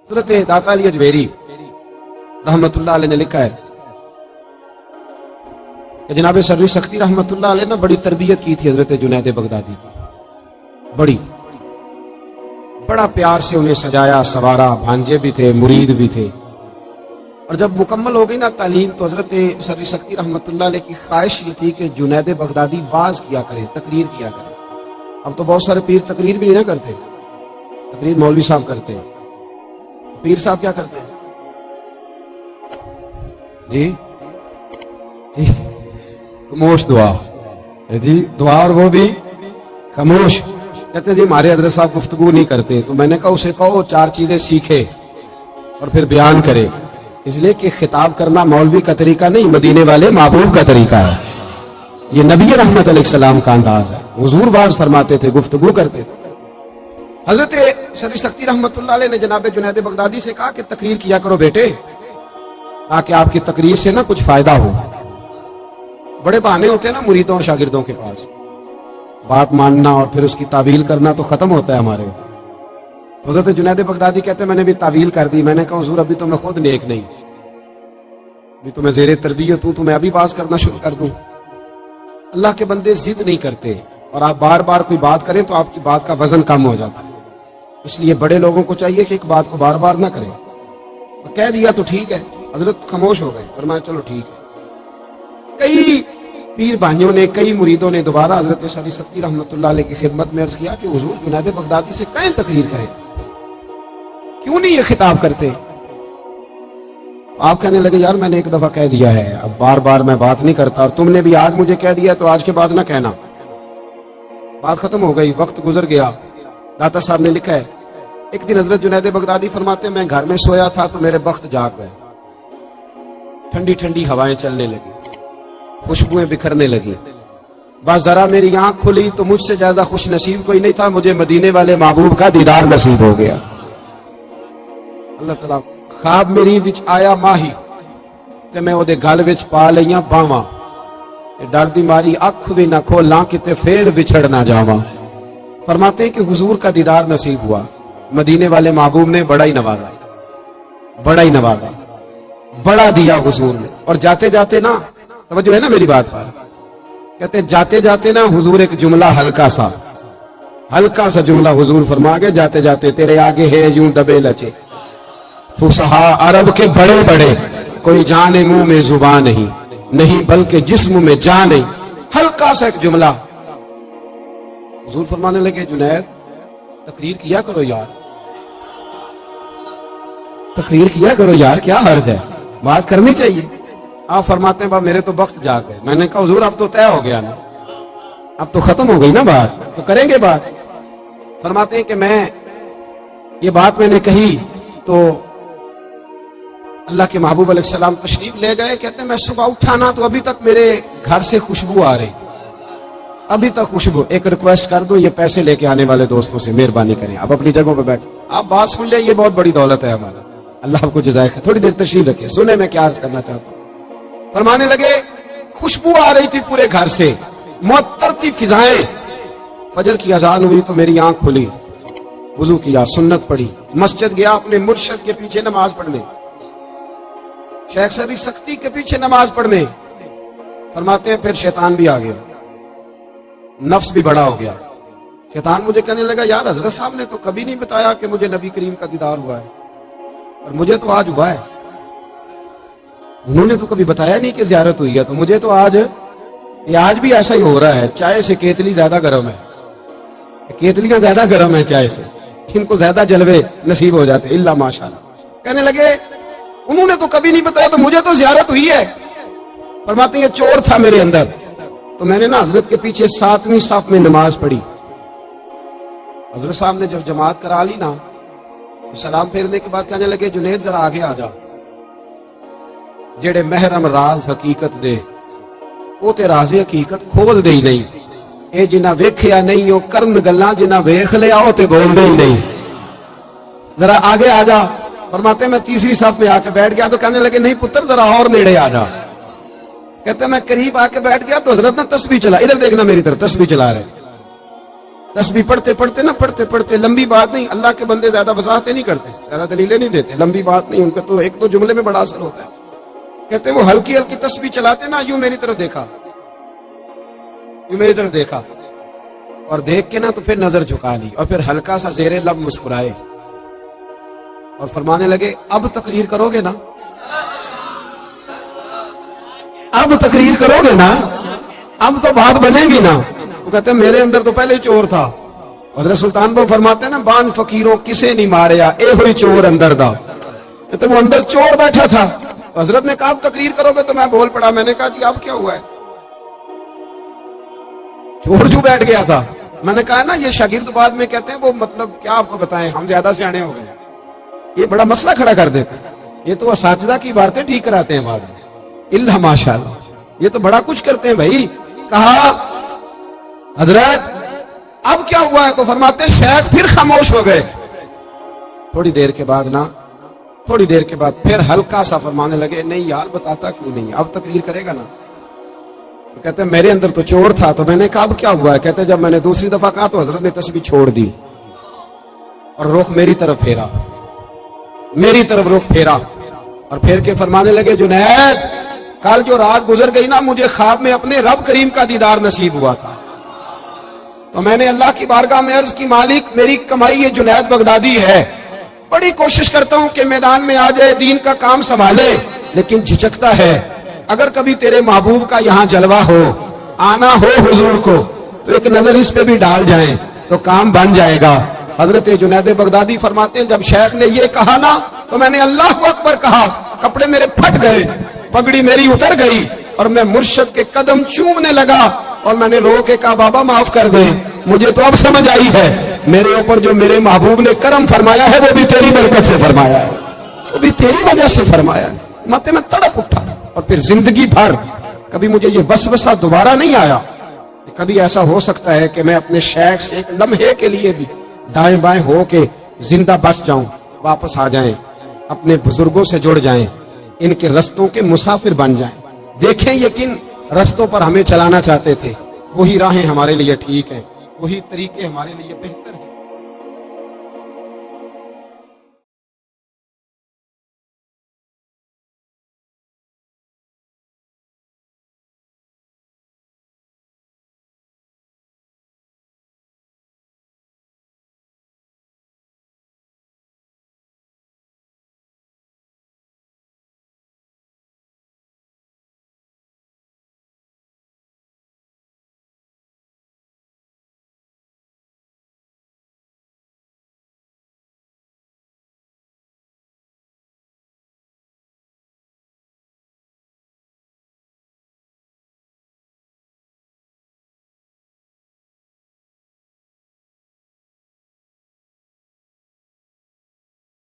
حضرت داتا علی اجویری رحمت اللہ علیہ نے لکھا ہے کہ جناب سروی سختی رحمت اللہ علیہ نے بڑی تربیت کی تھی حضرت جنید بغدادی کی، بڑا پیار سے انہیں سجایا سوارا، بھانجے بھی تھے، مرید بھی تھے. اور جب مکمل ہو گئی نا تعلیم تو حضرت سروی سختی رحمت اللہ علیہ کی خواہش یہ تھی کہ جنید بغدادی واز کیا کرے، تقریر کیا کرے. اب تو بہت سارے پیر تقریر بھی نہیں نہ کرتے، تقریر مولوی صاحب کرتے ہیں. پیر صاحب کیا کرتے ہیں؟ جی خاموش دعا جی، دعا اور وہ بھی خاموش. کہتے ہیں جی ہمارے حضرت صاحب گفتگو نہیں کرتے. تو میں نے کہا اسے کہو 4 چیزیں سیکھے اور پھر بیان کرے. اس لیے کہ خطاب کرنا مولوی کا طریقہ نہیں، مدینے والے محبوب کا طریقہ ہے. یہ نبی رحمت علیہ السلام کا انداز ہے. حضور باز فرماتے تھے، گفتگو کرتے تھے. حضرت سروی سختی رحمت اللہ علیہ نے جناب جنید بغدادی سے کہا کہ تقریر کیا کرو بیٹے، تاکہ آپ کی تقریر سے نہ کچھ فائدہ ہو. بڑے بہانے ہوتے ہیں نا مریدوں اور شاگردوں کے پاس، بات ماننا اور پھر اس کی تعویل کرنا تو ختم ہوتا ہے ہمارے. حضرت جنید بغدادی کہتے ہیں میں نے بھی تعویل کر دی. میں نے کہا حضور ابھی تو میں خود نیک نہیں، ابھی تو میں زیر تربیت ہوں، تو میں ابھی باز کرنا شروع کر دوں. اللہ کے بندے ضد نہیں کرتے، اور آپ بار بار کوئی بات کریں تو آپ کی بات کا وزن کم ہو جاتا ہے. اس لیے بڑے لوگوں کو چاہیے کہ ایک بات کو بار بار نہ کریں. کہہ دیا تو ٹھیک ہے. حضرت خاموش ہو گئے، فرمایا چلو ٹھیک ہے. کئی پیر بھائیوں نے، کئی مریدوں نے دوبارہ حضرت سروی سختی رحمت اللہ علیہ کی خدمت میں عرض کیا کہ حضور جنید بغدادی سے کہیں تقریر کریں، کیوں نہیں یہ خطاب کرتے؟ آپ کہنے لگے یار میں نے ایک دفعہ کہہ دیا ہے، اب بار بار میں بات نہیں کرتا، اور تم نے بھی آج مجھے کہہ دیا تو آج کے بعد نہ کہنا. بات ختم ہو گئی، وقت گزر گیا. داتا صاحب نے لکھا ہے ایک دن حضرت جنید بغدادی فرماتے ہیں میں گھر میں سویا تھا تو میرے بخت جاگ گئے. ٹھنڈی ٹھنڈی ہوائیں چلنے لگی، خوشبوئیں بکھرنے لگی. بس ذرا میری آنکھ کھلی تو مجھ سے زیادہ خوش نصیب کوئی نہیں تھا، مجھے مدینے والے محبوب کا دیدار نصیب ہو گیا. اللہ تعالیٰ خواب میری وچ آیا ماہی تے میں وہ دے گل وچ پا لئیاں باواں، ڈر دی ماری اکھ بھی نہ کھولاں کتے پھر بچھڑ نہ جاواں. فرماتے ہیں کہ حضور کا دیدار نصیب ہوا. مدینے والے محبوب نے بڑا ہی نوازا، بڑا ہی نوازا، بڑا دیا حضور نے. اور جاتے جاتے نا، توجہ ہے نا میری بات پر، کہتے جاتے جاتے نا حضور ایک جملہ ہلکا سا جملہ حضور فرما گئے جاتے جاتے، تیرے آگے ہے یوں دبے لچے فصحا عرب کے بڑے بڑے، کوئی جانے منہ میں زبان نہیں بلکہ جسم میں جان نہیں. ہلکا سا ایک جملہ حضور فرمانے لگے جنید تقریر کیا کرو یار، تقریر کیا کرو یار، کیا حرج ہے، بات کرنی چاہیے. آپ فرماتے ہیں با میرے تو وقت جاگ گئے. میں نے کہا حضور اب تو طے ہو گیا نا، اب تو ختم ہو گئی نا بات، تو کریں گے بات. فرماتے ہیں کہ یہ بات میں نے کہی تو اللہ کے محبوب علیہ السلام تشریف لے گئے. کہتے ہیں میں صبح اٹھانا تو ابھی تک میرے گھر سے خوشبو آ رہی، ابھی تک خوشبو. ایک ریکویسٹ کر دوں، یہ پیسے لے کے آنے والے دوستوں سے مہربانی کریں، آپ اپنی جگہوں پہ بیٹھ، آپ بات سن لیں، یہ بہت بڑی دولت ہے ہمارا، اللہ آپ کو جزائے خیر. تھوڑی دیر تشریف رکھیں، سنیں میں کیا عرض کرنا چاہتا ہوں. فرمانے لگے خوشبو آ رہی تھی پورے گھر سے، معطر تھی فضائیں. فجر کی اذان ہوئی تو میری آنکھ کھلی، وضو کیا، سنت پڑھی، مسجد گیا اپنے مرشد کے پیچھے نماز پڑھنے، شیخ سروی سختی کے پیچھے نماز پڑھنے. فرماتے ہیں پھر شیطان بھی آ گیا، نفس بھی بڑا ہو گیا. شیطان مجھے کہنے لگا یار حضرت صاحب نے تو کبھی نہیں بتایا کہ مجھے نبی کریم کا دیدار ہوا ہے، اور مجھے تو آج ہوا ہے. انہوں نے تو کبھی بتایا نہیں کہ زیارت ہوئی ہے، تو مجھے تو آج بھی ایسا ہی ہو رہا ہے. چائے سے کیتلی زیادہ گرم ہے، کیتلیاں زیادہ گرم ہیں چائے سے، ان کو زیادہ جلوے نصیب ہو جاتے اللہ ماشاءاللہ. کہنے لگے انہوں نے تو کبھی نہیں بتایا تو مجھے تو زیارت ہوئی ہے. فرماتے ہیں چور تھا میرے اندر، تو میں نے نا حضرت کے پیچھے 7ویں صف میں نماز پڑھی. حضرت صاحب نے جب جماعت کرا لی نا، سلام پھیرنے کے بعد کہنے لگے جنید ذرا آگے آ جا، جڑے محرم راز حقیقت دے وہ تے راز حقیقت کھول دے ہی نہیں. اے جنہ ویکھیا نہیں او کرن گلاں، جنہ ویکھ لیا او تے بول دے ہی نہیں. ذرا آگے آ جا. فرماتے میں 3ویں صف میں آ کے بیٹھ گیا تو کہنے لگے نہیں پتر ذرا اور نیڑے آ جا. کہتے میں قریب آ کے بیٹھ گیا تو حضرت نے تسبیح چلا، ادھر دیکھنا میری طرف، تسبیح چلا رہے. تسبیح پڑھتے پڑھتے لمبی بات نہیں، اللہ کے بندے زیادہ وضاحتیں نہیں کرتے، زیادہ دلیلیں نہیں دیتے، لمبی بات نہیں، ان کا تو ایک دو جملے میں بڑا اثر ہوتا ہے۔ کہتے وہ ہلکی ہلکی تسبیح چلاتے نا، یوں میری طرف دیکھا، یوں میری طرف دیکھا، اور دیکھ کے نا تو پھر نظر جھکا لی، اور پھر ہلکا سا زیر لب مسکرائے اور فرمانے لگے اب تقریر کرو گے نا، اب تقریر کرو گے نا، اب تو بات بنے گی نا۔ وہ کہتے ہیں میرے اندر تو پہلے چور تھا۔ حضرت سلطان بہو فرماتے ہیں نا، بان فقیروں کسے نہیں ماریا، اے ہوئی چور اندر دا۔ کہتے وہ اندر چور بیٹھا تھا۔ حضرت نے کہا اب تقریر کرو گے، تو میں بول پڑا، میں نے کہا جی اب کیا ہوا ہے؟ چور جو بیٹھ گیا تھا۔ میں نے کہا نا یہ شاگرد بعد میں کہتے ہیں وہ مطلب کیا آپ کو بتائیں، ہم زیادہ سیانے ہو گئے، یہ بڑا مسئلہ کھڑا کر دیتے ہیں۔ یہ تو اساتذہ کی باتیں ٹھیک کراتے ہیں بعد میں، اللہ ماشاءاللہ، یہ تو بڑا کچھ کرتے ہیں بھائی۔ کہا حضرت اب کیا ہوا ہے؟ تو فرماتے شیخ پھر خاموش ہو گئے۔ تھوڑی دیر کے بعد پھر ہلکا سا فرمانے لگے نہیں یار بتاتا کیوں نہیں، اب تقریر کرے گا نا؟ تو کہتے ہیں میرے اندر تو چور تھا۔ تو میں نے کہا اب کیا ہوا ہے؟ کہتے ہیں جب میں نے دوسری دفعہ کہا تو حضرت نے تسبیح چھوڑ دی اور رخ میری طرف پھیرا، اور پھر کے فرمانے لگے جنید کل جو رات گزر گئی نا، مجھے خواب میں اپنے رب کریم کا دیدار نصیب ہوا تھا، تو میں نے اللہ کی بارگاہ میں عرض کی مالک میری کمائی یہ جنید بغدادی ہے، بڑی کوشش کرتا ہوں کہ میدان میں آ جائے، دین کا کام سنبھالے، لیکن جھجکتا ہے، اگر کبھی تیرے محبوب کا یہاں جلوہ ہو، آنا ہو حضور کو، تو ایک نظر اس پہ بھی ڈال جائیں تو کام بن جائے گا۔ حضرت جنید بغدادی فرماتے ہیں جب شیخ نے یہ کہا نا تو میں نے اللہ اکبر کہا، کپڑے میرے پھٹ گئے، پگڑی میری اتر گئی، اور میں مرشد کے قدم چومنے لگا، اور میں نے رو کے کہا بابا معاف کر دے، مجھے تو اب سمجھ آئی ہے میرے اوپر جو میرے محبوب نے کرم فرمایا ہے وہ بھی تیری برکت سے فرمایا ہے، وہ بھی تیری وجہ سے فرمایا ہے۔ ماتے میں تڑپ اٹھا، اور پھر زندگی بھر کبھی مجھے یہ وسوسہ دوبارہ نہیں آیا کہ کبھی ایسا ہو سکتا ہے کہ میں اپنے شیخ سے ایک لمحے کے لیے بھی دائیں بائیں ہو کے زندہ بچ جاؤں، واپس آ جائیں، اپنے بزرگوں سے جڑ جائیں، ان کے رستوں کے مسافر بن جائیں، دیکھیں یہ کن رستوں پر ہمیں چلانا چاہتے تھے، وہی راہیں ہمارے لیے ٹھیک ہیں، وہی طریقے ہمارے لیے بہتر ہیں۔